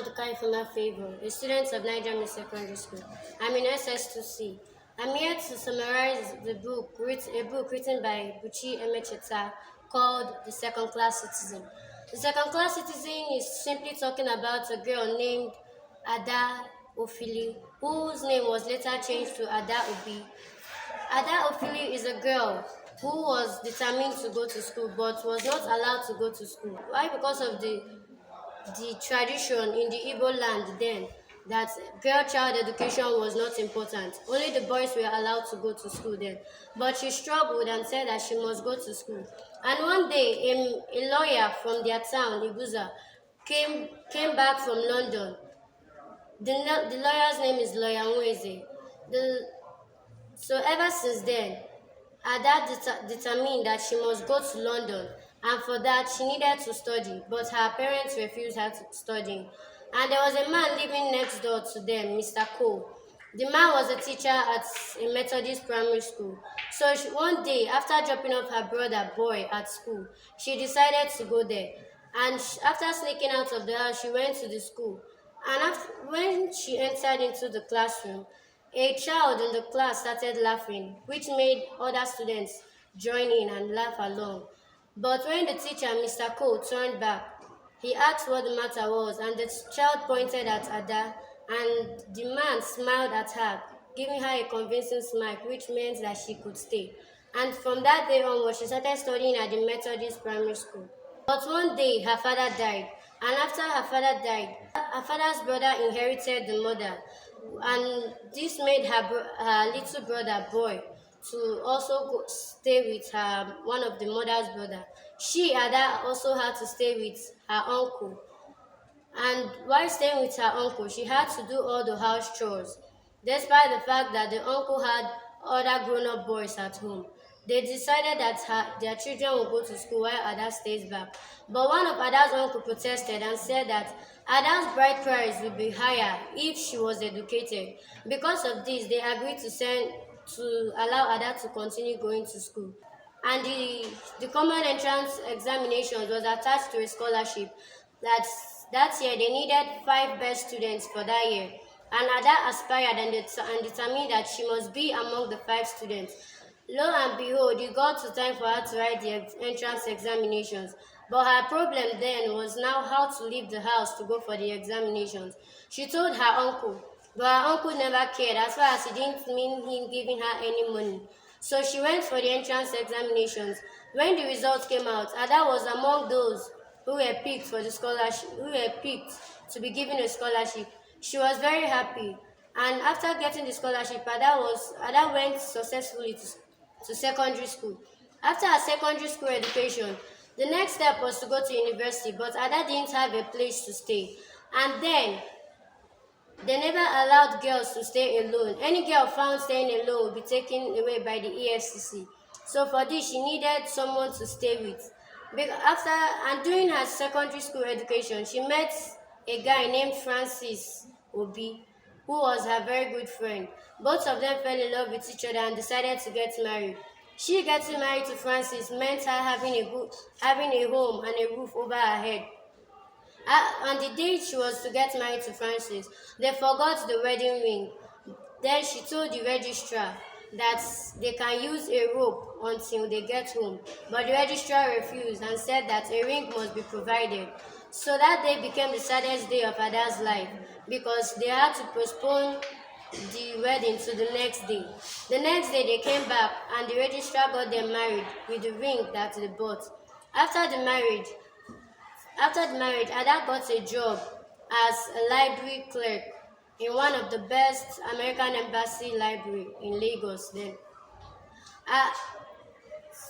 Adukai from my favor, a student of NIGER Mixed Secondary School. I'm in SS2C. I'm here to summarize a book written by Buchi Emecheta called The Second Class Citizen. The Second Class Citizen is simply talking about a girl named Ada Ofili, whose name was later changed to Ada Obi. Ada Ofili is a girl who was determined to go to school but was not allowed to go to school. Why? Because of the tradition in the Igbo land then that girl child education was not important. Only the boys were allowed to go to school then. But she struggled and said that she must go to school. And one day, a lawyer from their town, Ibuza, came back from London. The lawyer's name is Lawyer Nweze. So ever since then, Ada determined that she must go to London, and for that she needed to study, but her parents refused her to study. And there was a man living next door to them, Mr. Cole. The man was a teacher at a Methodist primary school. So one day, after dropping off her brother boy at school, she decided to go there. And after sneaking out of the house, she went to the school. And when she entered into the classroom, a child in the class started laughing, which made other students join in and laugh along. But when the teacher, Mr. Cole, turned back, he asked what the matter was, and the child pointed at Ada, and the man smiled at her, giving her a convincing smile, which meant that she could stay. And from that day onward, she started studying at the Methodist primary school. But one day, her father died, and after her father died, her father's brother inherited the mother, and this made her little brother boy to also stay with one of the mother's brother. She, Ada, also had to stay with her uncle. And while staying with her uncle, she had to do all the house chores, despite the fact that the uncle had other grown-up boys at home. They decided that their children will go to school while Ada stays back. But one of Ada's uncle protested and said that Ada's bride price would be higher if she was educated. Because of this, they agreed to allow Ada to continue going to school. And the common entrance examinations was attached to a scholarship. That year they needed 5 best students for that year. And Ada aspired and determined that she must be among the 5 students. Lo and behold, it got to time for her to write the entrance examinations. But her problem then was now how to leave the house to go for the examinations. She told her uncle, but her uncle never cared as far as it didn't mean him giving her any money. So she went for the entrance examinations. When the results came out, Ada was among those who were picked for the scholarship, who were picked to be given a scholarship. She was very happy. And after getting the scholarship, Ada went successfully to secondary school. After her secondary school education, the next step was to go to university, but Ada didn't have a place to stay. And then, they never allowed girls to stay alone. Any girl found staying alone would be taken away by the EFCC. So for this, she needed someone to stay with. During her secondary school education, she met a guy named Francis Obi, who was her very good friend. Both of them fell in love with each other and decided to get married. She getting married to Francis meant her having a home and a roof over her head. On the day she was to get married to Francis, they forgot the wedding ring. Then she told the registrar that they can use a rope until they get home. But the registrar refused and said that a ring must be provided. So that day became the saddest day of Ada's life because they had to postpone the wedding to the next day. The next day they came back and the registrar got them married with the ring that they bought. After the marriage, Ada got a job as a library clerk in one of the best American embassy library in Lagos then.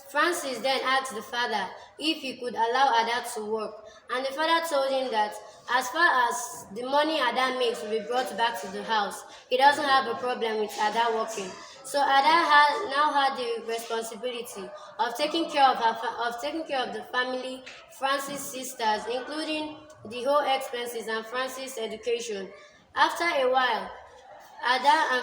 Francis then asked the father if he could allow Ada to work, and the father told him that as far as the money Ada makes will be brought back to the house, he doesn't have a problem with Ada working. So Ada now had the responsibility of taking care of the family, Francis' sisters, including the whole expenses and Francis' education. After a while, Ada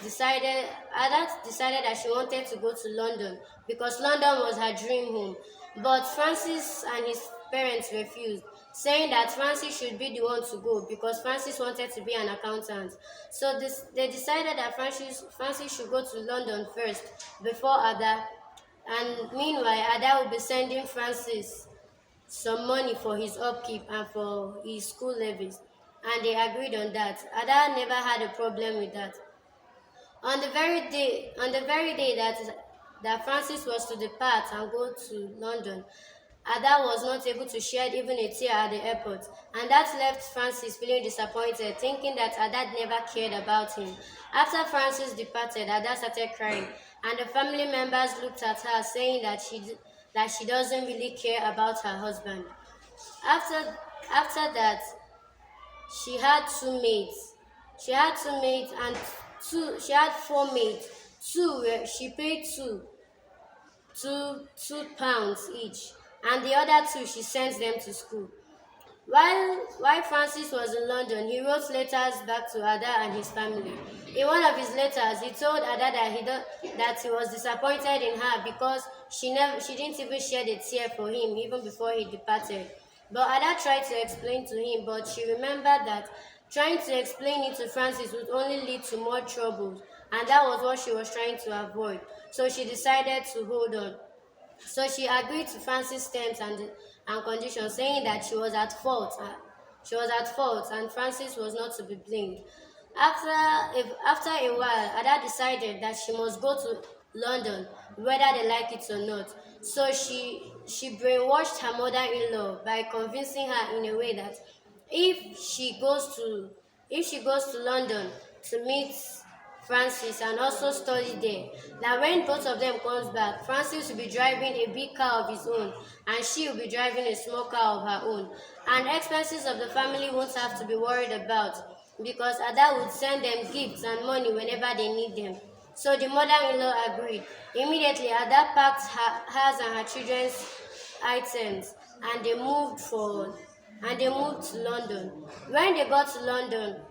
decided that she wanted to go to London because London was her dream home. But Francis and his parents refused. saying that Francis should be the one to go because Francis wanted to be an accountant. So they decided that Francis should go to London first before Ada. And meanwhile, Ada will be sending Francis some money for his upkeep and for his school levies. And they agreed on that. Ada never had a problem with that. On the very day that Francis was to depart and go to London, Ada was not able to shed even a tear at the airport, and that left Francis feeling disappointed, thinking that Ada never cared about him. After Francis departed, Ada started crying, and the family members looked at her, saying that she doesn't really care about her husband. After after that, she had two maids. She had two maids and two. She had four maids. She paid £2 each, and the other two she sent them to school. While Francis was in London, he wrote letters back to Ada and his family. In one of his letters, he told Ada that he was disappointed in her because she didn't even shed a tear for him even before he departed. But Ada tried to explain to him, but she remembered that trying to explain it to Francis would only lead to more trouble, and that was what she was trying to avoid. So she decided to hold on. So she agreed to Francis' terms and conditions, saying that she was at fault. She was at fault, and Francis was not to be blamed. After a while, Ada decided that she must go to London, whether they like it or not. So she brainwashed her mother-in-law by convincing her in a way that if she goes to if she goes to London to meet Francis and also study there, that when both of them comes back, Francis will be driving a big car of his own and she will be driving a small car of her own. And expenses of the family won't have to be worried about because Ada would send them gifts and money whenever they need them. So the mother-in-law agreed. Immediately, Ada packed hers and her children's items and they moved to London. When they got to London,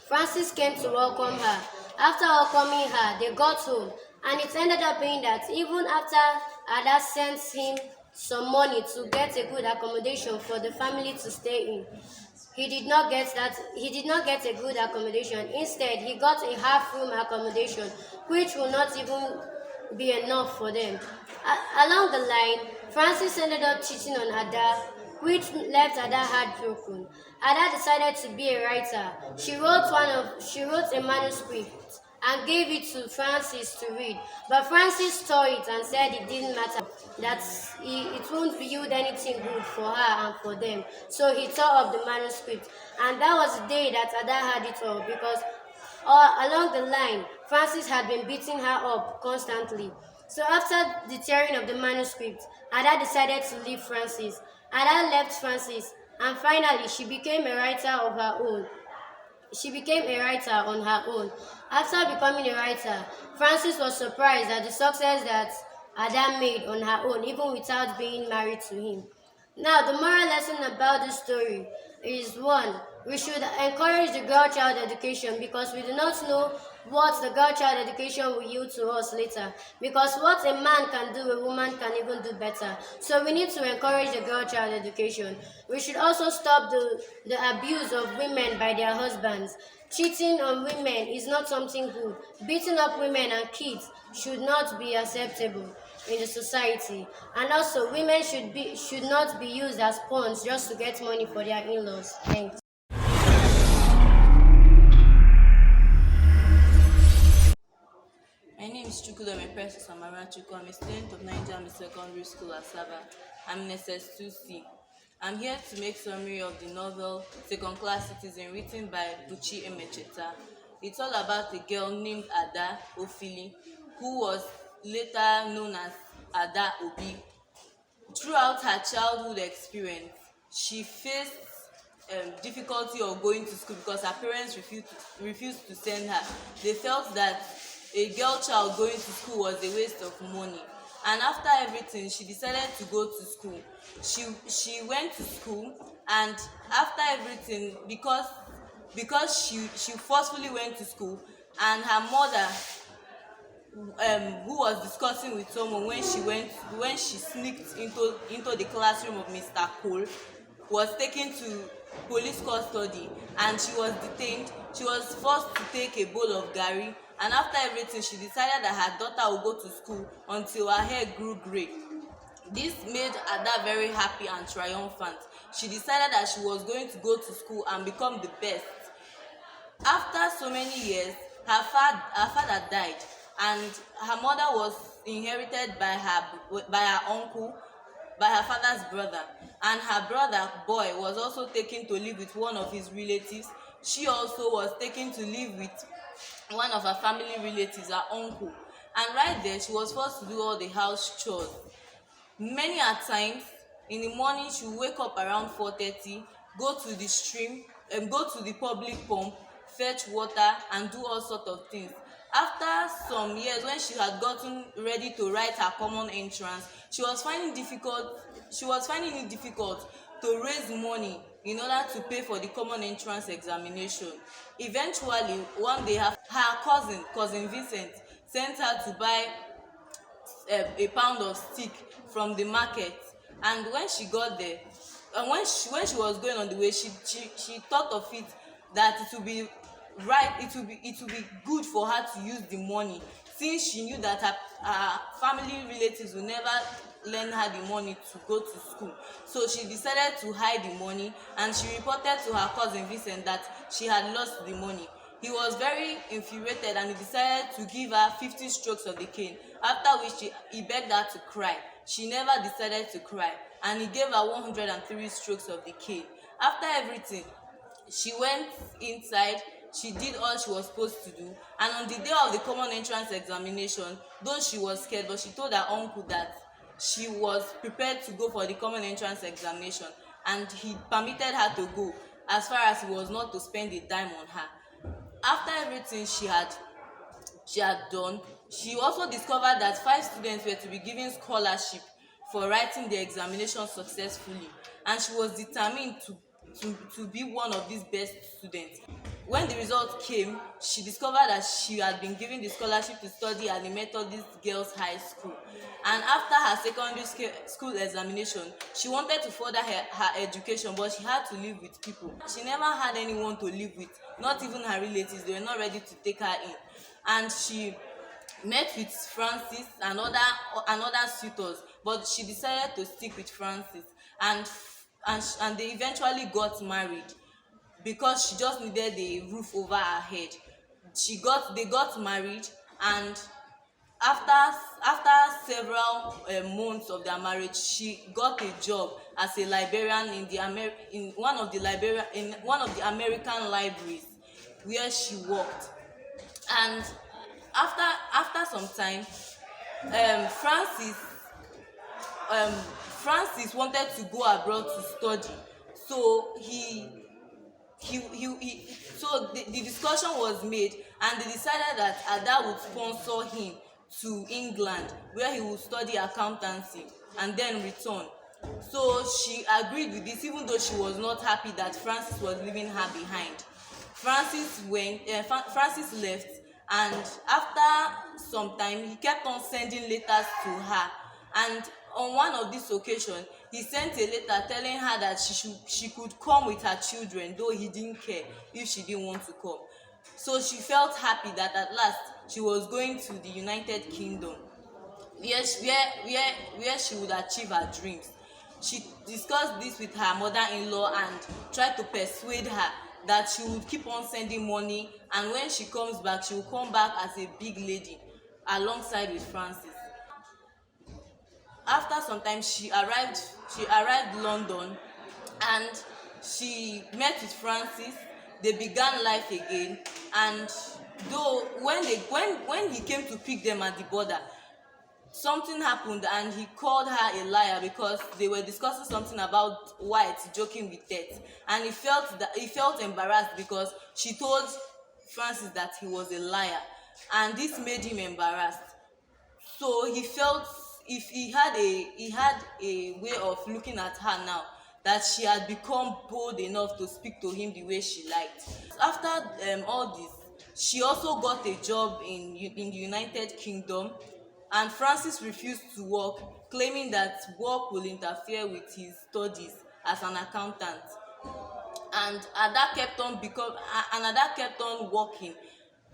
Francis came to welcome her. After welcoming her, they got home, and it ended up being that even after Ada sent him some money to get a good accommodation for the family to stay in, he did not get that. He did not get a good accommodation. Instead, he got a half-room accommodation, which will not even be enough for them. Along the line, Francis ended up cheating on Ada, which left Ada heartbroken. Ada decided to be a writer. She wrote a manuscript and gave it to Francis to read. But Francis saw it and said it didn't matter, that it won't yield anything good for her and for them. So he tore up the manuscript. And that was the day that Ada had it all because along the line, Francis had been beating her up constantly. So after the tearing of the manuscript, Ada decided to leave Francis. Ada left Francis, and finally she became a writer of her own. She became a writer on her own. After becoming a writer, Francis was surprised at the success that Ada made on her own, even without being married to him. Now, the moral lesson about this story is one, we should encourage the girl child education because we do not know what the girl child education will yield to us later. Because what a man can do, a woman can even do better. So we need to encourage the girl child education. We should also stop the abuse of women by their husbands. Cheating on women is not something good. Beating up women and kids should not be acceptable in the society. And also, women should not be used as pawns just to get money for their in-laws. Thanks. My name is Chukwudome Precious Amara Chukwu. I'm a student of NIGER Mixed Secondary School, Asaba. I'm in SS2C. I'm here to make summary of the novel Second Class Citizen written by Buchi Emecheta. It's all about a girl named Ada Ofili, who was later known as Ada Obi. Throughout her childhood experience, she faced difficulty of going to school because her parents refused to send her. They felt that a girl child going to school was a waste of money. And after everything, she decided to go to school. She went to school, and after everything, because she forcefully went to school, and her mother who was discussing with someone when she sneaked into the classroom of Mr. Cole, was taken to police custody and she was detained. She was forced to take a bowl of garri, and after everything she decided that her daughter would go to school until her hair grew grey. This made Ada very happy and triumphant. She decided that she was going to go to school and become the best. After so many years, her father died, and her mother was inherited by her uncle, by her father's brother, and her brother boy was also taken to live with one of his relatives. She also was taken to live with one of her family relatives, her uncle, and right there she was forced to do all the house chores. Many a times in the morning she would wake up around 4:30, go to the stream, go to the public pump, fetch water and do all sort of things. After some years, when she had gotten ready to write her common entrance, she was finding it difficult to raise money in order to pay for the common entrance examination. Eventually one day her cousin Vincent sent her to buy a pound of stick from the market, and when she got there, and when she was going on the way, she thought of it that it would be right, it would be good for her to use the money, since she knew that her family relatives would never lend her the money to go to school. So she decided to hide the money, and she reported to her cousin Vincent that she had lost the money. He was very infuriated and he decided to give her 50 strokes of the cane, after which he begged her to cry. She never decided to cry, and he gave her 103 strokes of the cane. After everything, she went inside, she did all she was supposed to do, and on the day of the common entrance examination, though she was scared, but she told her uncle that she was prepared to go for the common entrance examination, and he permitted her to go, as far as he was not to spend a dime on her. After everything she had done, she also discovered that 5 students were to be given scholarship for writing the examination successfully, and she was determined to be one of these best students. When the result came, she discovered that she had been given the scholarship to study at the Methodist Girls High School. And after her secondary school examination, she wanted to further her education, but she had to live with people. She never had anyone to live with, not even her relatives. They were not ready to take her in. And she met with Francis and other suitors, but she decided to stick with Francis, and they eventually got married because she just needed a roof over her head. They got married, and after several months of their marriage, she got a job as a librarian in one of the American libraries where she worked. And after some time, Francis wanted to go abroad to study, so the discussion was made, and they decided that Ada would sponsor him to England, where he would study accountancy and then return. So she agreed with this, even though she was not happy that Francis was leaving her behind. Francis left, and after some time he kept on sending letters to her, and on one of these occasions he sent a letter telling her that she could come with her children, though he didn't care if she didn't want to come. So she felt happy that at last she was going to the United Kingdom, where she would achieve her dreams. She discussed this with her mother-in-law and tried to persuade her that she would keep on sending money, and when she comes back, she will come back as a big lady alongside with Francis. After some time, she arrived London, and she met with Francis. They began life again, and though when he came to pick them at the border, something happened and he called her a liar because they were discussing something about white joking with death, and he felt embarrassed because she told Francis that he was a liar, and this made him embarrassed. So he felt, if he had a way of looking at her now, that she had become bold enough to speak to him the way she liked. After all this, she also got a job in the United Kingdom, and Francis refused to work, claiming that work will interfere with his studies as an accountant, and Ada kept on working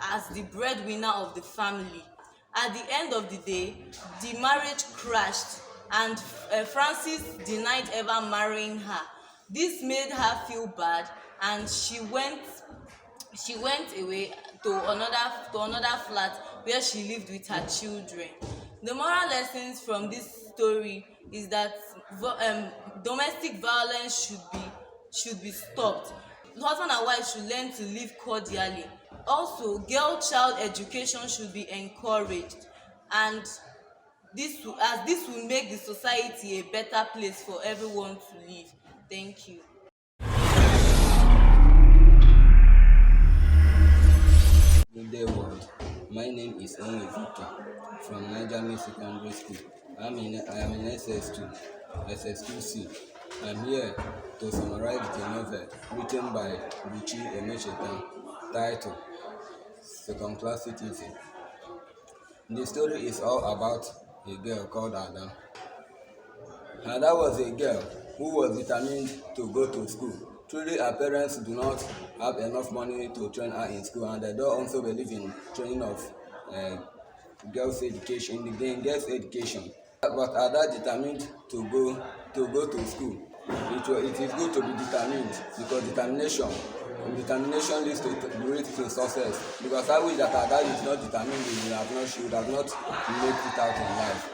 as the breadwinner of the family. At the end of the day, the marriage crashed, and Francis denied ever marrying her. This made her feel bad, and she went away to another flat where she lived with her children. The moral lessons from this story is that domestic violence should be stopped. Husband and wife should learn to live cordially. Also, girl child education should be encouraged, and this will make the society a better place for everyone to live. Thank you. Good day, world. My name is Only Victor from NIGER Mixed Secondary School. I am in SS2C. I'm here to summarize the novel written by Buchi Emecheta titled Second Class Citizen. The story is all about a girl called Ada. Ada was a girl who was determined to go to school. Truly, her parents do not have enough money to train her in school, and they don't also believe in training of uh, girls' education, in girls' education. But Ada determined to go to school. It is good to be determined, because determination leads to success. Because I wish that Ada is not determined, she would have not made it out in life.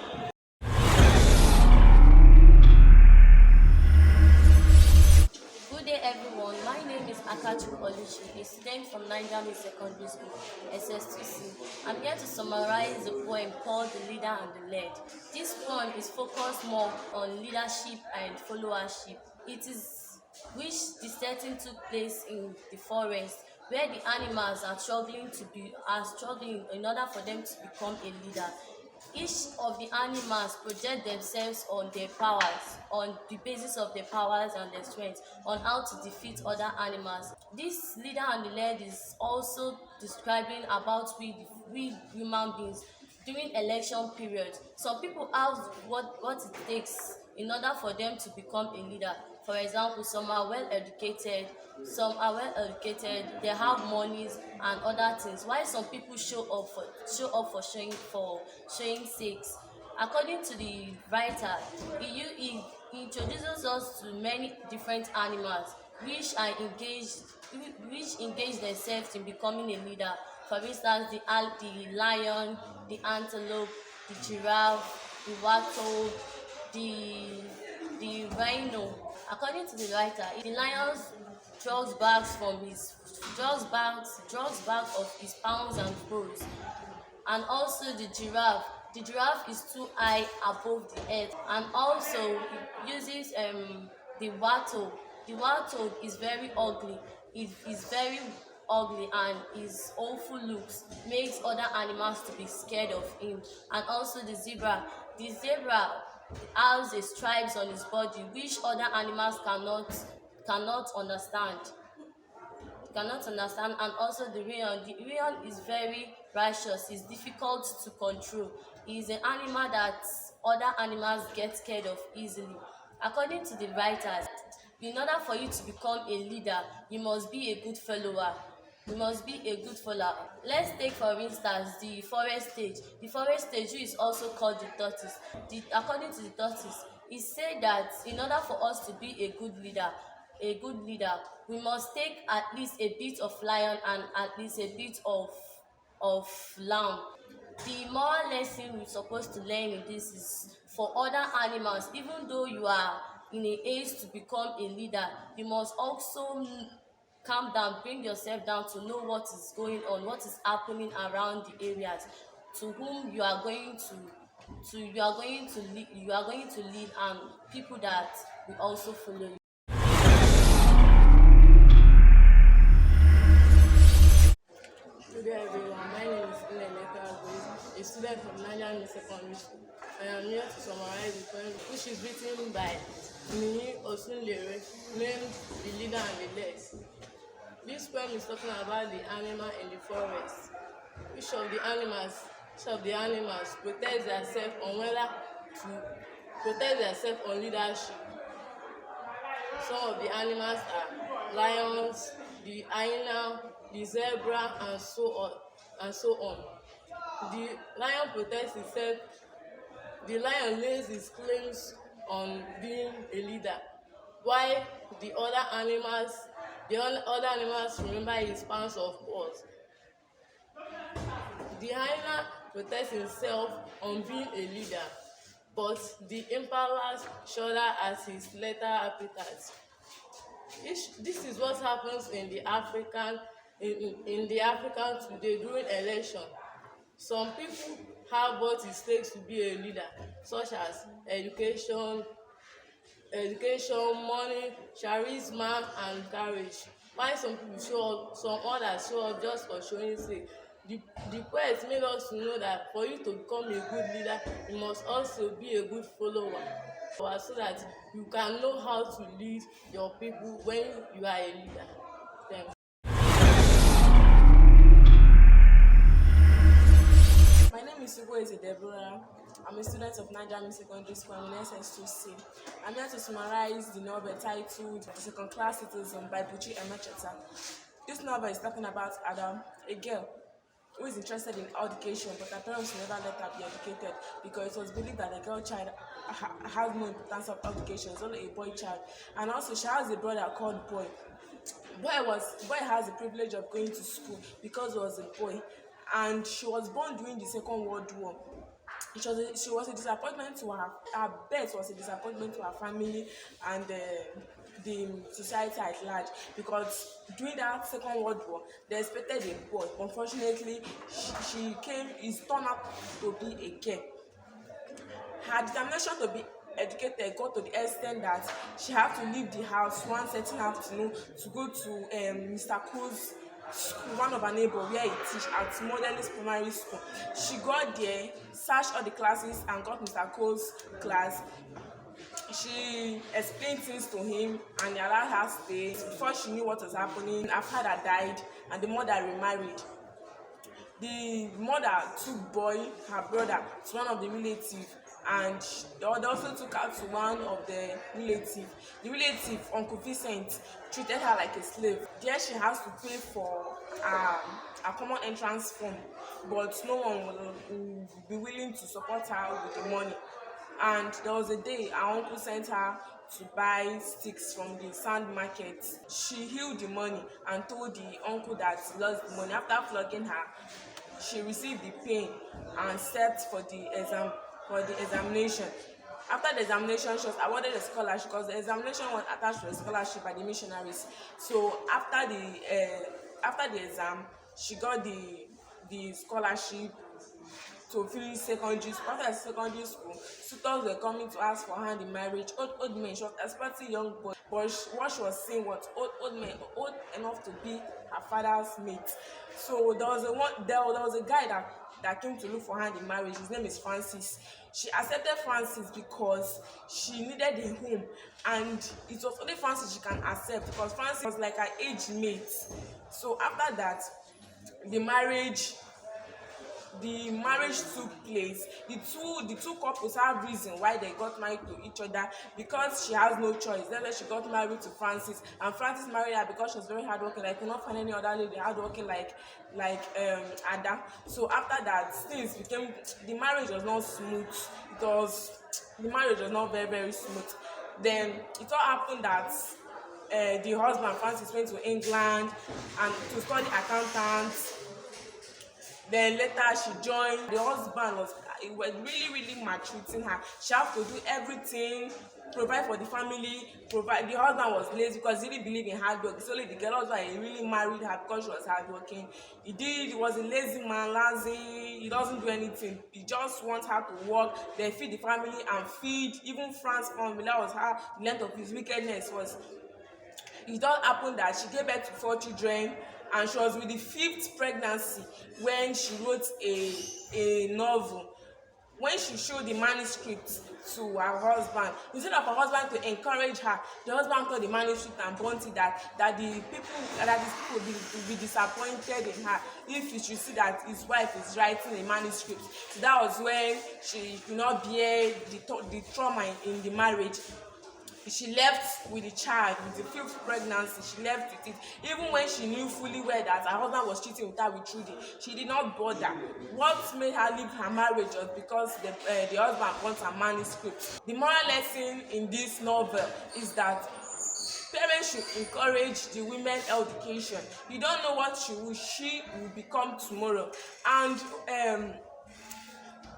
Good day, everyone. My name is Akachu Oluchi, a student from NIGER Mixed Secondary School, SS2C. I'm here to summarize the poem called The Leader and the Led. This poem is focused more on leadership and followership. It is which the setting took place in the forest, where the animals are struggling in order for them to become a leader. Each of the animals project themselves on their powers, on the basis of their powers and their strength, on how to defeat other animals. This leader and the led is also describing about we human beings during election period. Some people have what it takes in order for them to become a leader. For example, some are well educated, they have monies and other things, while some people show up for showing sakes. According to the writer, he introduces us to many different animals which engage themselves in becoming a leader. For instance, the lion, the antelope, the giraffe, the warthog, the rhino. According to the writer, the lion draws bags of his pounds and froze, and also the giraffe is too high above the earth, and also he uses the warthog. The warthog is very ugly. It is very ugly, and his awful looks makes other animals to be scared of him. And also the zebra has a stripes on his body which other animals cannot understand. And also the rayon is very righteous. It's difficult to control. It is an animal that other animals get scared of easily. According to the writers, in order for you to become a leader, you must be a good follower. Let's take for instance the forest stage. The forest stage, which is also called the tortoise. According to the tortoise, it said that in order for us to be a good leader, we must take at least a bit of lion and at least a bit of lamb. The moral lesson we're supposed to learn in this is for other animals. Even though you are in a age to become a leader, you must also calm down, bring yourself down to know what is going on, what is happening around the areas to whom you are going to lead, and people that will also follow you. Good day, everyone. My name is Raleproject, a student from NIGER Mixed Secondary School. I am here to summarize the poem, which is written by Mini Osunlere, named The Leader and the Led. This poem is talking about the animal in the forest. Each of the animals protect themselves on leadership. Some of the animals are lions, the hyena, the zebra, and so on and so on. The lion protects itself. The lion lays his claims on being a leader, while the other animals remember his pounds of paws. The hyena protects himself on being a leader, but the impala shudder at his lethal appetite. This is what happens in the African today during election. Some people have what it takes to be a leader, such as education, money, charisma, and courage. While some others show up just for showing sake. The poet made us to know that for you to become a good leader, you must also be a good follower, so that you can know how to lead your people when you are a leader. Thanks. My name is Eze Deborah. I'm a student of NIGER Mixed Secondary School. I'm in SS2C. I'm here to summarize the novel titled The Second Class Citizen by Buchi Emecheta. This novel is talking about Adam, a girl who is interested in education, but her parents never let her be educated because it was believed that a girl child has no importance of education. It's only a boy child. And also she has a brother called Boy. Boy has the privilege of going to school because he was a boy, and she was born during the Second World War. She was a disappointment to her birth was a disappointment to her family and the society at large, because during that Second World War they expected a boy. Unfortunately, she turned out to be a girl. Her determination to be educated got to the extent that she had to leave the house one certain afternoon to go to Mr. Cole's school, one of her neighbor where he teach at Modelis Primary School. She got there, searched all the classes and got Mr. Cole's class. She explained things to him and he allowed her stay. Before she knew what was happening, her father died and the mother remarried. The mother took Boy, her brother, to one of the relatives, and they also took her to one of the relatives. The relative, Uncle Vincent, treated her like a slave. There she has to pay for a common entrance form, but no one will be willing to support her with the money. And there was a day her uncle sent her to buy sticks from the sand market. She hid the money and told the uncle that she lost the money. After flogging her, she received the pain and sat for the examination. After the examination, she was awarded a scholarship because the examination was attached to a scholarship by the missionaries. So after the exam, she got the scholarship to finish secondary school. After secondary school, suitors were coming to ask for her hand in marriage. Old men, she was expecting young boys, but what she was saying was old men, old enough to be her father's mate. So there was a guy that came to look for her in marriage. His name is Francis. She accepted Francis because she needed a home, and it was only Francis she can accept because Francis was like her age mate. So after that, the marriage took place. The two couples have reason why they got married to each other, because she has no choice. That's why she got married to Francis, and Francis married her because she was very hardworking. I could not find any other lady hardworking like Ada. So after that, the marriage was not smooth. The marriage was not very, very smooth. Then it all happened that the husband Francis went to England and to study accountant. Then later she joined. The husband was really, really maltreating her. She had to do everything, provide for the family. The husband was lazy because he didn't believe in hard work. It's only the girl husband he really married her because she was hardworking. He was a lazy man, lazy. He doesn't do anything. He just wants her to work, then feed the family and feed even France's family. That was how the length of his wickedness was. It all happened that she gave birth to 4 children, and she was with the 5th pregnancy when she wrote a novel. When she showed the manuscript to her husband, instead of her husband to encourage her, the husband told the manuscript and burnt it, that these people will be disappointed in her if he should see that his wife is writing a manuscript. So that was when she could not bear the trauma in the marriage. she left with the child, with the fifth pregnancy. She left with it, even when she knew fully well that her husband was cheating with her with Trudy. She did not bother. What made her leave her marriage was because the husband wants a manuscript. The moral lesson in this novel is that parents should encourage the women education. You don't know what she will become tomorrow. And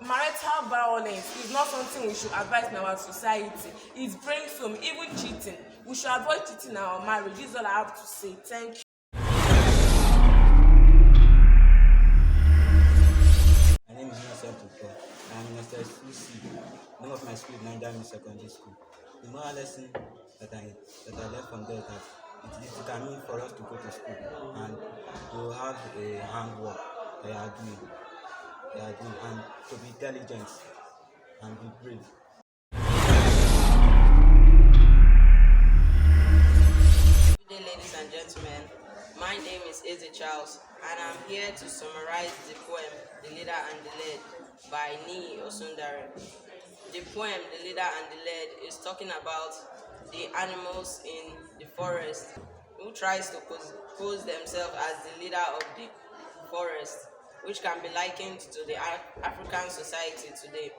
marital violence is not something we should advise in our society. It brings home, even cheating. We should avoid cheating in our marriage. This is all I have to say. Thank you. My name is Innocent Tupo. I am in SS2C. Name of my school is NIGER MIXED Secondary School. The moral lesson that I learned from there is that it is determined for us to go to school and to have a handwork they are doing, and to be intelligent and be brave. Good day, ladies and gentlemen. My name is Eze Charles, and I'm here to summarize the poem The Leader and the Led by Ni Osundare. The poem The Leader and the Led is talking about the animals in the forest who tries to pose themselves as the leader of the forest, which can be likened to the African society today.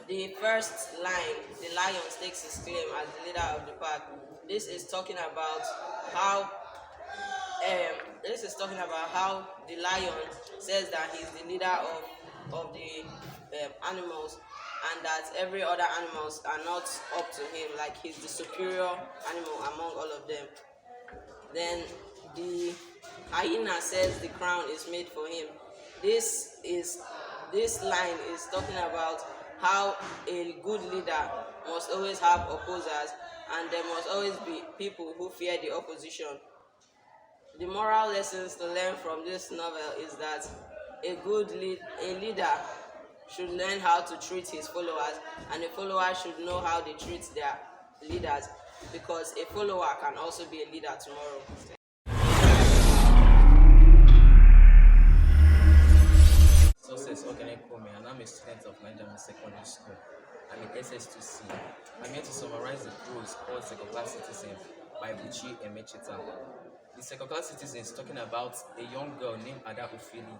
The first line, the lion stakes his claim as the leader of the pack. This is talking about how the lion says that he's the leader of the animals, and that every other animals are not up to him, like he's the superior animal among all of them. Then the hyena says the crown is made for him. This line is talking about how a good leader must always have opposers, and there must always be people who fear the opposition. The moral lessons to learn from this novel is that a leader should learn how to treat his followers, and a follower should know how they treat their leaders, because a follower can also be a leader tomorrow. Success Ogenekome, and I'm a student of NIGER MIXED Secondary School. I'm in SS2C. I'm here to summarize the prose called Second Class Citizen by Buchi Emecheta. The Second Class Citizen is talking about a young girl named Ada Ufili,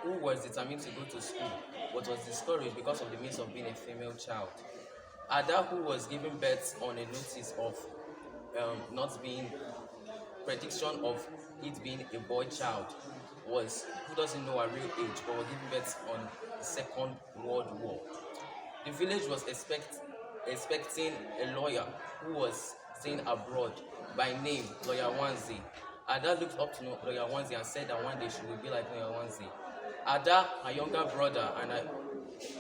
who was determined to go to school but was discouraged because of the means of being a female child. Ada, who was given birth on a notice of not being prediction of it being a boy child, who doesn't know her real age, but was given birth on the Second World War. The village was expecting a lawyer who was staying abroad by name Lawyer Wanzi. Ada looked up to Lawyer Wanzi and said that one day she would be like Lawyer Wanzi. Ada, her younger brother, and her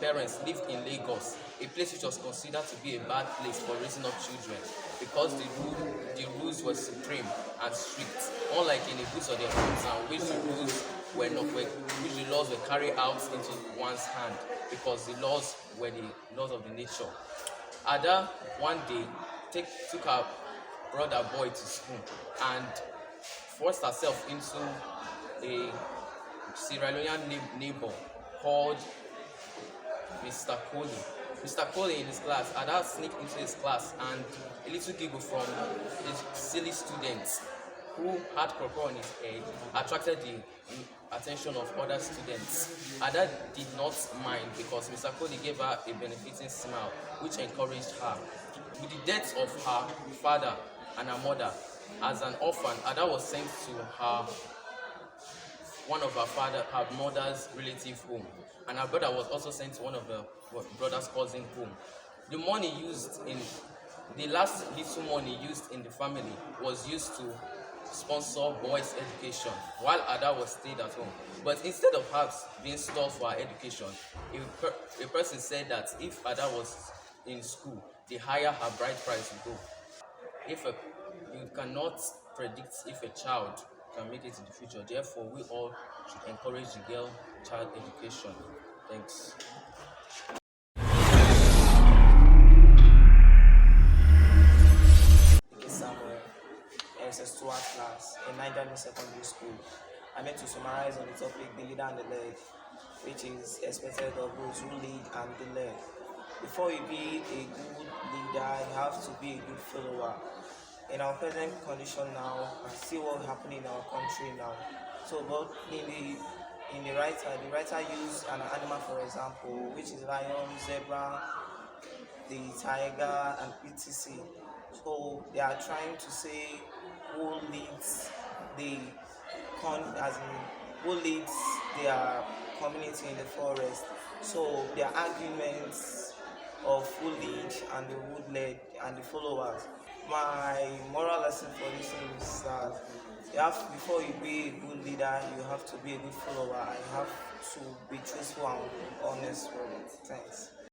parents lived in Lagos, a place which was considered to be a bad place for raising up children because the rules were supreme and strict, unlike in the books of their hometown, which the laws were carried out into one's hand because the laws were the laws of the nature. Ada one day took her brother boy to school and forced herself into a Sierra Leonean neighbor called Mr. Coley. Mr. Coley in his class, Ada sneaked into his class, and a little giggle from a silly student who had crocodile on his head attracted the attention of other students. Ada did not mind because Mr. Coley gave her a benefiting smile, which encouraged her. With the death of her father and her mother, as an orphan, Ada was sent to one of her mother's relative home, and her brother was also sent to one of her brother's cousin home. The last little money used in the family was used to sponsor boys' education, while Ada was stayed at home. But instead of her being stored for her education, a person said that if Ada was in school, the higher her bride price would go. You cannot predict if a child can make it in the future. Therefore, we all should encourage the girl child education. Thanks. Samuel, SS2 art class in NIGER MIXED Secondary School. I'm here to summarize on the topic The Leader and the Led, which is expected of those who lead and be led. before you be a good leader, you have to be a good follower. In our present condition now, I see what's happening in our country now. So, but the writer used an animal for example, which is lion, zebra, the tiger, and etc. So they are trying to say who leads the as in who leads their community in the forest. So their arguments of who lead and the who led and the followers. My moral lesson for this thing is that before you be a good leader, you have to be a good follower. You have to be truthful and honest with it. Thanks.